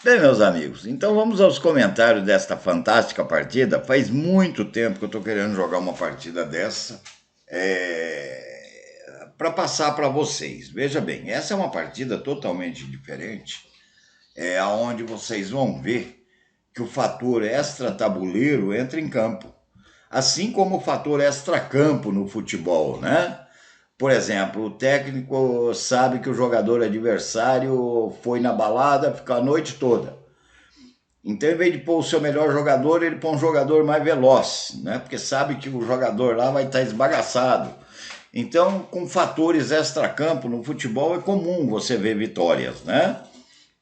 Bem, meus amigos, então vamos aos comentários desta fantástica partida. Faz muito tempo que eu estou querendo jogar uma partida dessa para passar para vocês. Veja bem, essa é uma partida totalmente diferente, onde vocês vão ver que o fator extra-tabuleiro entra em campo, assim como o fator extra-campo no futebol, né? Por exemplo, o técnico sabe que o jogador adversário foi na balada, fica a noite toda. Então, em vez de pôr o seu melhor jogador, ele põe um jogador mais veloz, né? Porque sabe que o jogador lá vai estar esbagaçado. Então, com fatores extracampo no futebol, é comum você ver vitórias, né?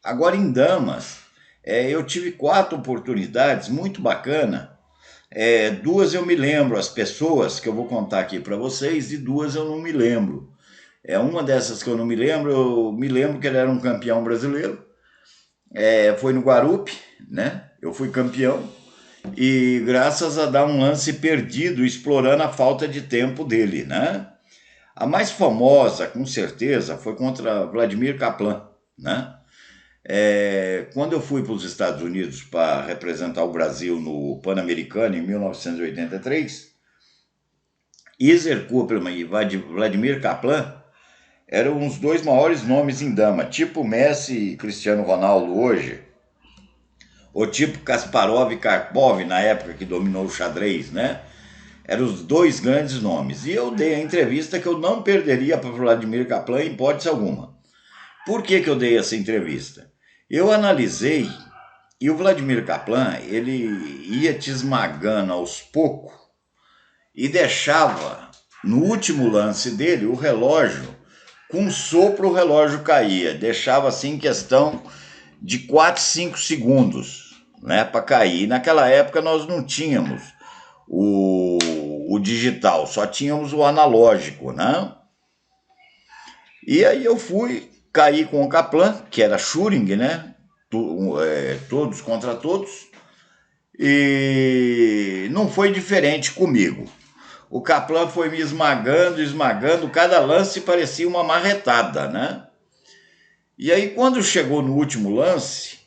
Agora, em damas, eu tive 4 oportunidades muito bacana. Duas eu me lembro, as pessoas que eu vou contar aqui para vocês, e duas eu não me lembro. Uma dessas que eu me lembro que ele era um campeão brasileiro. Foi no Guarupi, né? Eu fui campeão e graças a dar um lance perdido, explorando a falta de tempo dele, né? A mais famosa, com certeza, foi contra Vladimir Kaplan, né? Quando eu fui para os Estados Unidos para representar o Brasil no Pan-Americano em 1983, Iser Kupperman e Vladimir Kaplan eram os dois maiores nomes em dama, tipo Messi e Cristiano Ronaldo hoje, o tipo Kasparov e Karpov, na época que dominou o xadrez, né? Eram os dois grandes nomes. E eu dei a entrevista que eu não perderia para Vladimir Kaplan em hipótese alguma. Por que eu dei essa entrevista? Eu analisei e o Vladimir Kaplan, ele ia te esmagando aos poucos e deixava, no último lance dele, o relógio, com um sopro o relógio caía. Deixava assim questão de 4, 5 segundos, né, para cair. E naquela época nós não tínhamos o digital, só tínhamos o analógico, né? E aí eu fui cair com o Kaplan, que era Turing, né? Todos contra todos, e não foi diferente comigo. O Kaplan foi me esmagando, esmagando, cada lance parecia uma marretada, né? E aí quando chegou no último lance,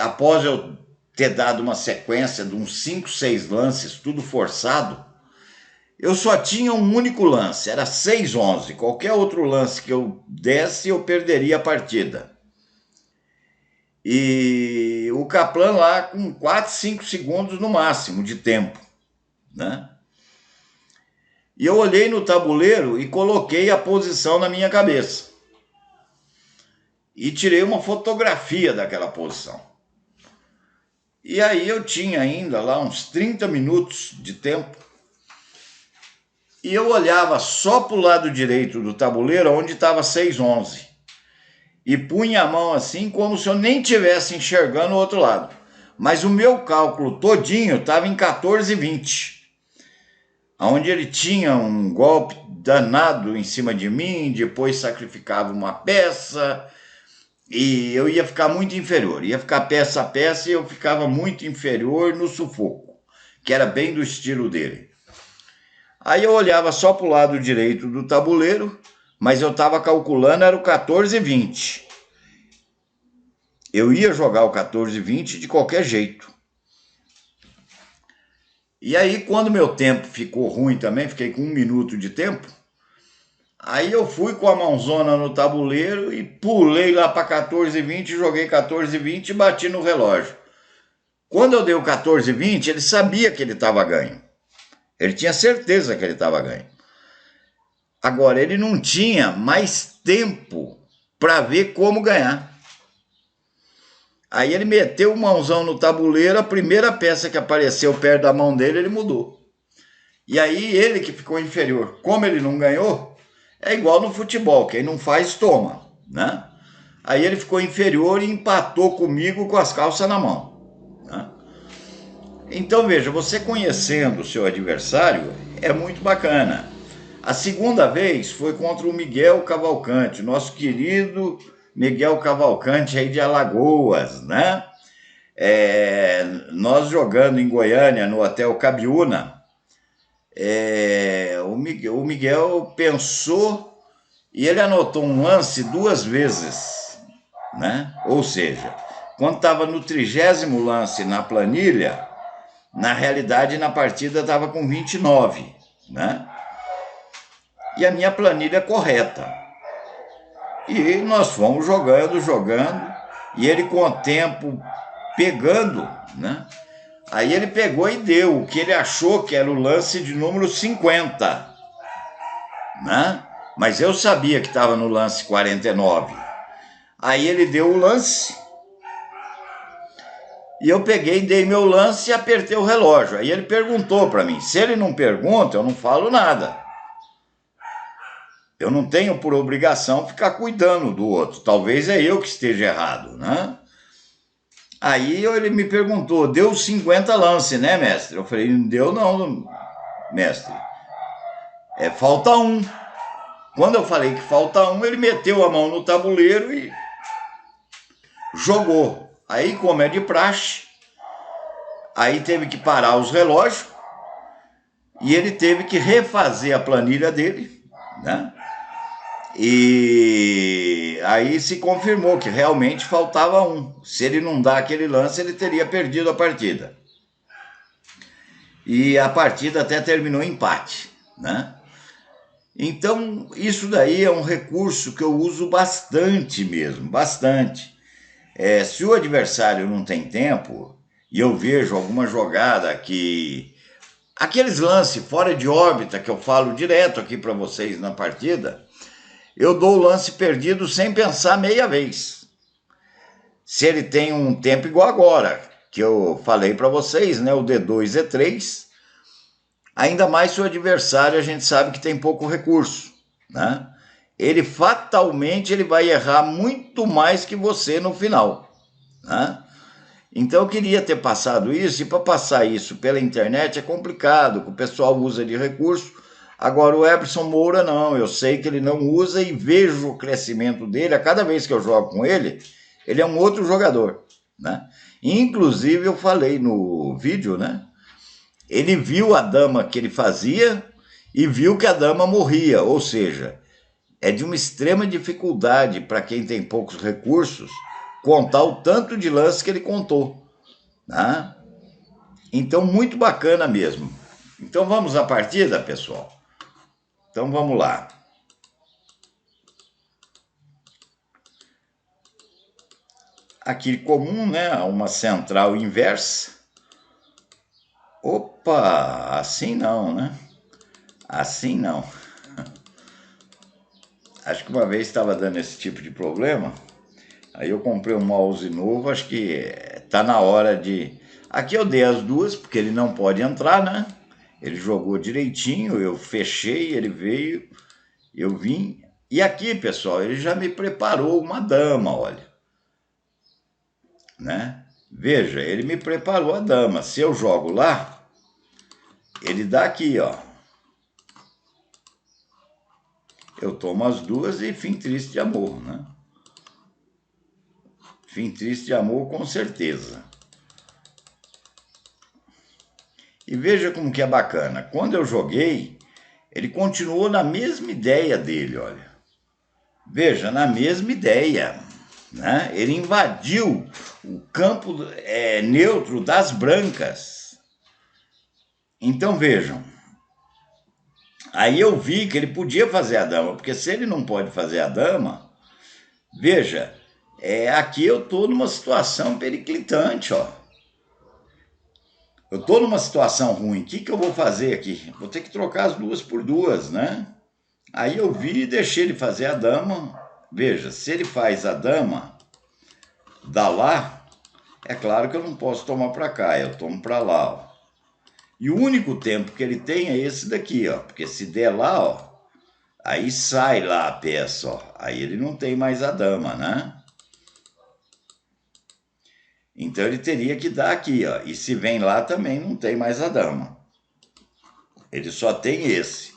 após eu ter dado uma sequência de uns 5, 6 lances, tudo forçado, eu só tinha um único lance, era 6-11. Qualquer outro lance que eu desse, eu perderia a partida. E o Kaplan lá com 4, 5 segundos no máximo de tempo, né? E eu olhei no tabuleiro e coloquei a posição na minha cabeça. E tirei uma fotografia daquela posição. E aí eu tinha ainda lá uns 30 minutos de tempo. E eu olhava só para o lado direito do tabuleiro, onde estava 6-11. E punha a mão assim, como se eu nem estivesse enxergando o outro lado. Mas o meu cálculo todinho estava em 14-20. Onde ele tinha um golpe danado em cima de mim, depois sacrificava uma peça, e eu ia ficar muito inferior. Ia ficar peça a peça e eu ficava muito inferior no sufoco, que era bem do estilo dele. Aí eu olhava só para o lado direito do tabuleiro, mas eu estava calculando, era o 14-20. Eu ia jogar o 14-20 de qualquer jeito. E aí, quando meu tempo ficou ruim também, fiquei com 1 minuto de tempo, aí eu fui com a mãozona no tabuleiro e pulei lá para 14-20, joguei 14-20 e bati no relógio. Quando eu dei o 14-20, ele sabia que ele estava ganho. Ele tinha certeza que ele estava ganho. Agora, ele não tinha mais tempo para ver como ganhar. Aí ele meteu o mãozão no tabuleiro, a primeira peça que apareceu perto da mão dele, ele mudou. E aí ele que ficou inferior. Como ele não ganhou, é igual no futebol, quem não faz, toma, né? Aí ele ficou inferior e empatou comigo com as calças na mão, né? Então veja, você conhecendo o seu adversário é muito bacana. A segunda vez foi contra o Miguel Cavalcante, nosso querido Miguel Cavalcante aí de Alagoas, né? Nós jogando em Goiânia, no Hotel Cabiúna, o Miguel pensou e ele anotou um lance 2 vezes. né? Ou seja, quando estava no 30º lance na planilha, na realidade na partida estava com 29, né? E a minha planilha é correta. E nós fomos jogando, e ele com o tempo pegando, né? Aí ele pegou e deu o que ele achou que era o lance de número 50, né? Mas eu sabia que estava no lance 49. Aí ele deu o lance, e eu peguei, dei meu lance e apertei o relógio. Aí ele perguntou para mim. Se ele não pergunta, eu não falo nada. Eu não tenho por obrigação ficar cuidando do outro. Talvez é eu que esteja errado, né? Aí ele me perguntou, deu 50 lance, né, mestre? Eu falei, não deu não, mestre. Falta um. Quando eu falei que falta um, ele meteu a mão no tabuleiro e jogou. Aí, como é de praxe, aí teve que parar os relógios e ele teve que refazer a planilha dele, né? E aí se confirmou que realmente faltava um. Se ele não dá aquele lance, ele teria perdido a partida. E a partida até terminou em empate, né? Então, isso daí é um recurso que eu uso bastante mesmo, bastante. Se o adversário não tem tempo, e eu vejo alguma jogada que... Aqueles lances fora de órbita que eu falo direto aqui para vocês na partida, eu dou o lance perdido sem pensar meia vez. Se ele tem um tempo igual agora, que eu falei para vocês, né, o D2, E3, ainda mais se o adversário a gente sabe que tem pouco recurso, né? Ele fatalmente ele vai errar muito mais que você no final, né? Então eu queria ter passado isso, e para passar isso pela internet é complicado, que o pessoal usa de recurso. Agora o Eberson Moura não, eu sei que ele não usa e vejo o crescimento dele, a cada vez que eu jogo com ele é um outro jogador, né? Inclusive eu falei no vídeo, né? Ele viu a dama que ele fazia e viu que a dama morria, ou seja, é de uma extrema dificuldade para quem tem poucos recursos contar o tanto de lance que ele contou, né? Então, muito bacana mesmo. Então, vamos à partida, pessoal? Então, vamos lá. Aqui comum, né? Uma central inversa. Opa, assim não, né? Assim não. Acho que uma vez estava dando esse tipo de problema. Aí eu comprei um mouse novo, acho que tá na hora de... Aqui eu dei as duas, porque ele não pode entrar, né? Ele jogou direitinho, eu fechei, ele veio, eu vim. E aqui, pessoal, ele já me preparou uma dama, olha. Né? Veja, ele me preparou a dama. Se eu jogo lá, ele dá aqui, ó. Eu tomo as duas e fim triste de amor, né? Fim triste de amor, com certeza. E veja como que é bacana. Quando eu joguei, ele continuou na mesma ideia dele, olha. Veja, na mesma ideia, né? Ele invadiu o campo neutro das brancas. Então vejam, aí eu vi que ele podia fazer a dama, porque se ele não pode fazer a dama, veja, aqui eu estou numa situação periclitante, ó. Eu estou numa situação ruim, o que eu vou fazer aqui? Vou ter que trocar as duas por duas, né? Aí eu vi e deixei ele fazer a dama. Veja, se ele faz a dama, dá lá, é claro que eu não posso tomar para cá, eu tomo para lá, ó. E o único tempo que ele tem é esse daqui, ó, porque se der lá, ó, aí sai lá a peça, ó, aí ele não tem mais a dama, né? Então ele teria que dar aqui, ó, e se vem lá também não tem mais a dama. Ele só tem esse.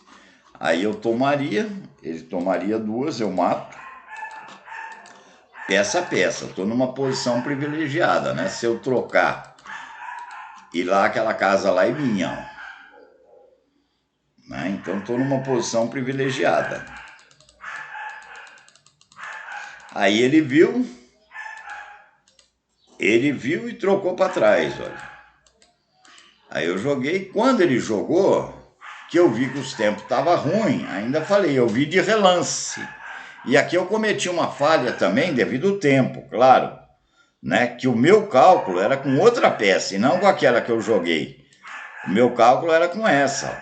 Aí eu tomaria, ele tomaria duas, eu mato. Peça a peça, estou numa posição privilegiada, né? Se eu trocar e lá aquela casa lá é minha, ó, né? Então estou numa posição privilegiada. Aí ele viu, Ele viu e trocou para trás, olha. Aí eu joguei, quando ele jogou, que eu vi que os tempos estavam ruins, ainda falei, eu vi de relance. E aqui eu cometi uma falha também devido ao tempo, claro, né? Que o meu cálculo era com outra peça e não com aquela que eu joguei. O meu cálculo era com essa,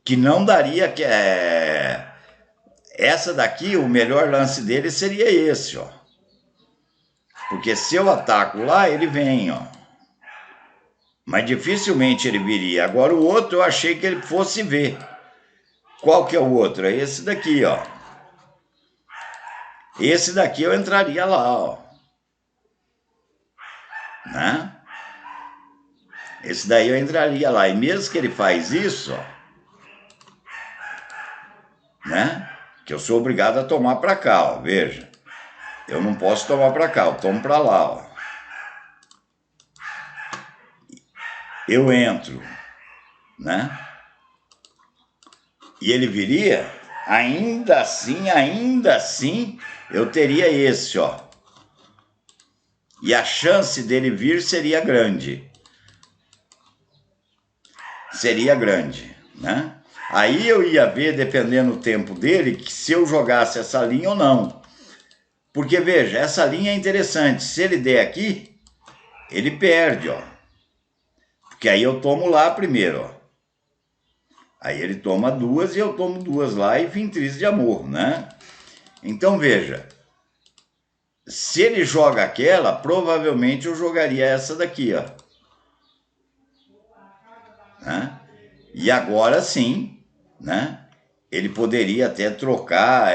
que não daria que essa daqui, o melhor lance dele seria esse, ó. Porque se eu ataco lá, ele vem, ó. Mas dificilmente ele viria. Agora o outro eu achei que ele fosse ver. Qual que é o outro? É esse daqui, ó. Esse daqui eu entraria lá, ó. Né? Esse daí eu entraria lá. E mesmo que ele faz isso, ó, né? Que eu sou obrigado a tomar para cá, ó. Veja. Eu não posso tomar para cá, eu tomo para lá, ó. Eu entro, né? E ele viria, ainda assim, eu teria esse, ó. E a chance dele vir seria grande. Seria grande, né? Aí eu ia ver, dependendo do tempo dele, que se eu jogasse essa linha ou não. Porque, veja, essa linha é interessante. Se ele der aqui, ele perde, ó. Porque aí eu tomo lá primeiro, ó. Aí ele toma duas e eu tomo duas lá e fim triste de amor, né? Então, veja. Se ele joga aquela, provavelmente eu jogaria essa daqui, ó. Né? E agora sim, né? Ele poderia até trocar,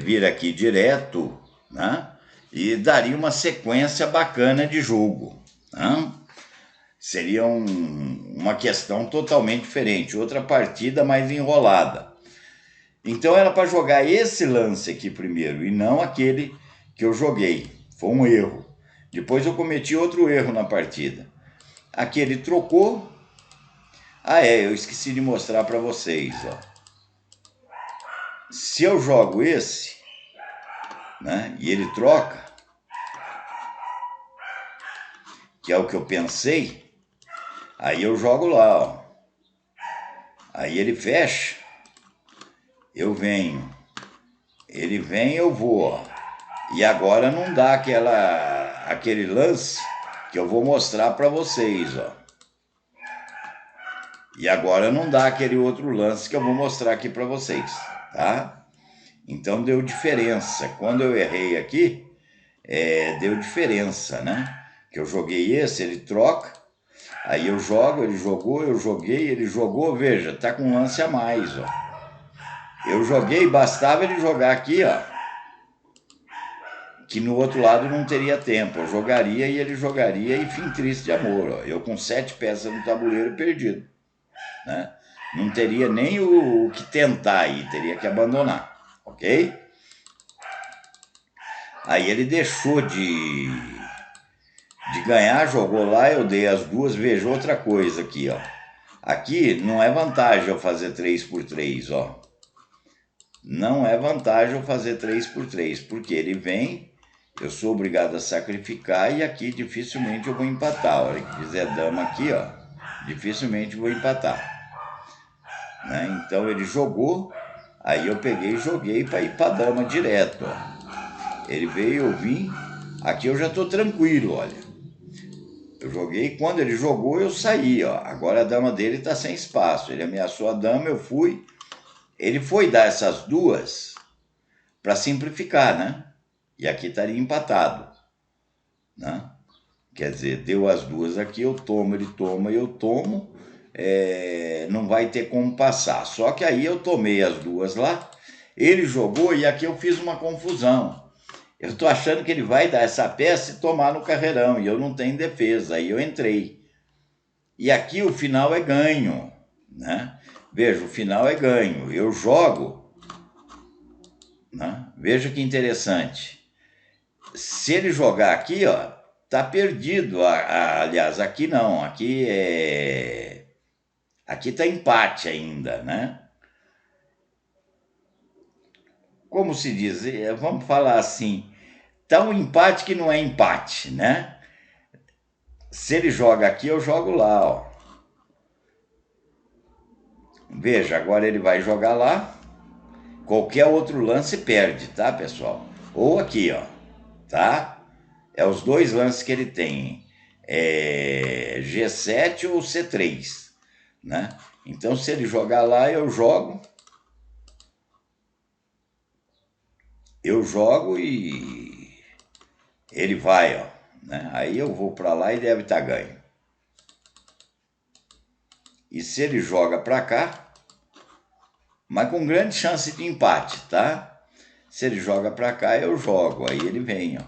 vir aqui direto, né? E daria uma sequência bacana de jogo, né? Seria uma questão totalmente diferente, outra partida mais enrolada. Então era para jogar esse lance aqui primeiro e não aquele que eu joguei. Foi um erro. Depois eu cometi outro erro na partida. Aqui ele trocou. Eu esqueci de mostrar para vocês, ó. Se eu jogo esse, né, e ele troca, que é o que eu pensei, aí eu jogo lá, ó. Aí ele fecha, eu venho. Ele vem, eu vou, ó. E agora não dá aquele lance que eu vou mostrar para vocês, ó. E agora não dá aquele outro lance que eu vou mostrar aqui para vocês, tá? Então deu diferença. Quando eu errei aqui, deu diferença, né? Que eu joguei esse, ele troca, aí eu jogo, ele jogou, eu joguei, ele jogou, veja, tá com um lance a mais, ó. Eu joguei, bastava ele jogar aqui, ó, que no outro lado não teria tempo. Eu jogaria e ele jogaria e fim triste de amor, ó. Eu com 7 peças no tabuleiro perdido, né? Não teria nem o que tentar aí, teria que abandonar, ok? Aí ele deixou de ganhar, jogou lá, eu dei as duas. Veja outra coisa aqui, ó. Aqui não é vantagem eu fazer 3x3, ó. Não é vantagem eu fazer 3x3, porque ele vem, eu sou obrigado a sacrificar e aqui dificilmente eu vou empatar. A hora que fizer dama aqui, ó, dificilmente vou empatar. Né? Então ele jogou, aí eu peguei e joguei para ir para dama direto, ó. Ele veio, eu vim, aqui eu já estou tranquilo, olha. Eu joguei, quando ele jogou eu saí, ó. Agora a dama dele está sem espaço. Ele ameaçou a dama, eu fui. Ele foi dar essas duas para simplificar, né? E aqui estaria empatado, né? Quer dizer, deu as duas aqui, eu tomo, ele toma, eu tomo. Não vai ter como passar. Só que aí eu tomei as duas lá, ele jogou e aqui eu fiz uma confusão. Eu estou achando que ele vai dar essa peça e tomar no carreirão, e eu não tenho defesa, aí eu entrei. E aqui o final é ganho, né? Veja, o final é ganho. Eu jogo, né? Veja que interessante. Se ele jogar aqui, ó, tá perdido. Aliás, aqui não, aqui tá empate ainda, né? Como se diz, vamos falar assim, Tá um empate que não é empate, né? Se ele joga aqui, eu jogo lá, ó. Veja, agora ele vai jogar lá. Qualquer outro lance perde, tá, pessoal? Ou aqui, ó, tá? É os dois lances que ele tem. G7 ou C3, né? Então, se ele jogar lá, eu jogo. Eu jogo e ele vai, ó, né? Aí eu vou para lá e deve estar ganho. E se ele joga para cá, mas com grande chance de empate, tá? Se ele joga para cá, eu jogo, aí ele vem, ó,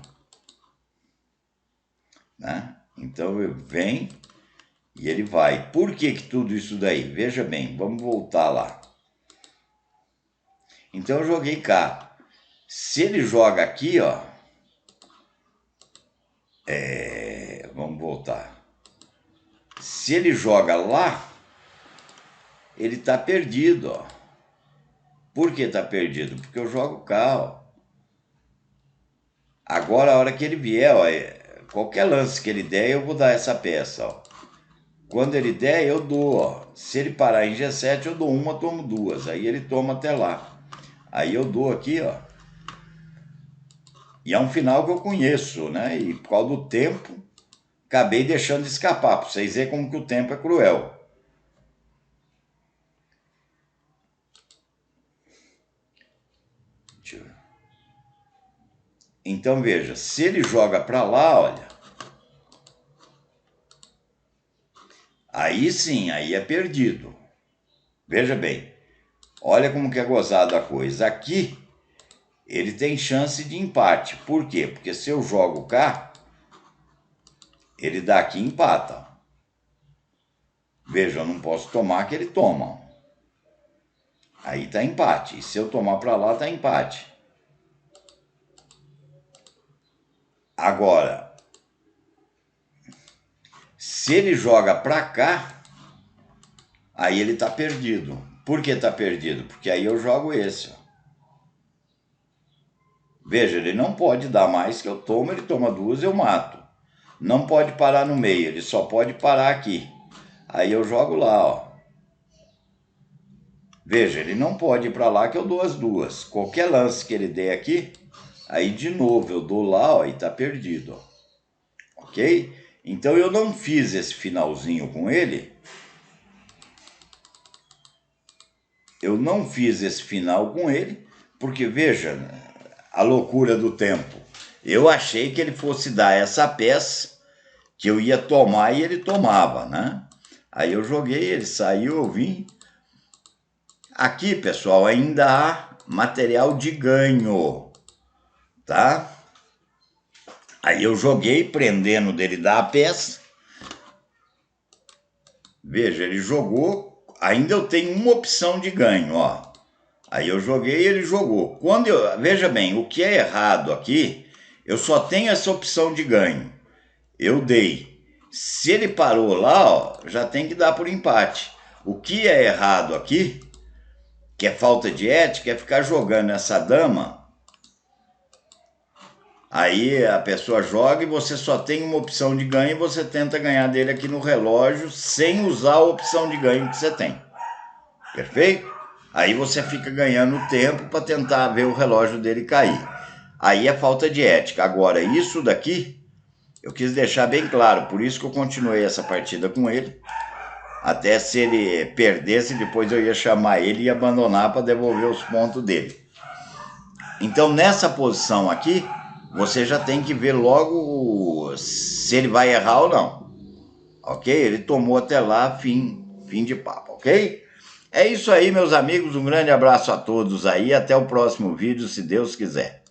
né? Então eu venho e ele vai. Por que tudo isso daí? Veja bem, vamos voltar lá. Então eu joguei cá. Se ele joga aqui, ó, vamos voltar. Se ele joga lá, ele tá perdido, ó. Por que tá perdido? Porque eu jogo cá, ó. Agora, a hora que ele vier, ó, qualquer lance que ele der, eu vou dar essa peça, ó. Quando ele der, eu dou, ó. Se ele parar em G7, eu dou uma, tomo duas. Aí ele toma até lá. Aí eu dou aqui, ó. E é um final que eu conheço, né? E por causa do tempo, acabei deixando escapar, para vocês verem como que o tempo é cruel. Então veja, se ele joga para lá, olha, aí sim, aí é perdido. Veja bem, olha como que é gozado a coisa. Aqui, ele tem chance de empate. Por quê? Porque se eu jogo cá, ele daqui empata. Veja, eu não posso tomar que ele toma. Aí tá empate. E se eu tomar para lá, tá empate. Agora, se ele joga para cá, aí ele tá perdido. Por que tá perdido? Porque aí eu jogo esse, ó. Veja, ele não pode dar mais que eu tomo, ele toma duas, eu mato. Não pode parar no meio, ele só pode parar aqui. Aí eu jogo lá, ó. Veja, ele não pode ir para lá que eu dou as duas. Qualquer lance que ele der aqui, aí de novo eu dou lá, ó, e tá perdido, ó. Ok? Então eu não fiz esse finalzinho com ele. Eu não fiz esse final com ele, porque veja a loucura do tempo. Eu achei que ele fosse dar essa peça, que eu ia tomar e ele tomava, né? Aí eu joguei, ele saiu, eu vim. Aqui, pessoal, ainda há material de ganho, tá? Aí eu joguei, prendendo dele dar a peça. Veja, ele jogou, ainda eu tenho uma opção de ganho, ó. Aí eu joguei e ele jogou. Veja bem, o que é errado aqui, eu só tenho essa opção de ganho. Eu dei. Se ele parou lá, ó, já tem que dar por empate. O que é errado aqui, que é falta de ética, é ficar jogando essa dama. Aí a pessoa joga e você só tem uma opção de ganho e você tenta ganhar dele aqui no relógio sem usar a opção de ganho que você tem. Perfeito? Aí você fica ganhando tempo para tentar ver o relógio dele cair. Aí é falta de ética. Agora, isso daqui, eu quis deixar bem claro, por isso que eu continuei essa partida com ele. Até se ele perdesse, depois eu ia chamar ele e abandonar para devolver os pontos dele. Então, nessa posição aqui, você já tem que ver logo se ele vai errar ou não. Ok? Ele tomou até lá, fim de papo, ok? É isso aí, meus amigos. Um grande abraço a todos aí. Até o próximo vídeo, se Deus quiser.